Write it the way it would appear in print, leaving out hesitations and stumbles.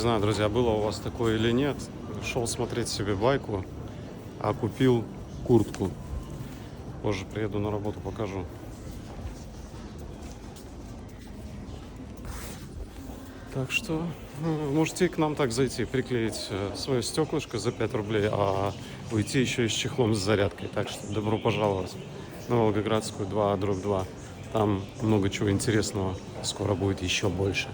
Не знаю, друзья, было у вас такое или нет. Шел смотреть себе байку, а купил куртку. Позже приеду на работу, покажу. Так что можете к нам так зайти, приклеить свое стеклышко за 5 рублей, а уйти еще и с чехлом с зарядкой. Так что добро пожаловать на Волгоградскую 2/2. Там много чего интересного. Скоро будет еще больше.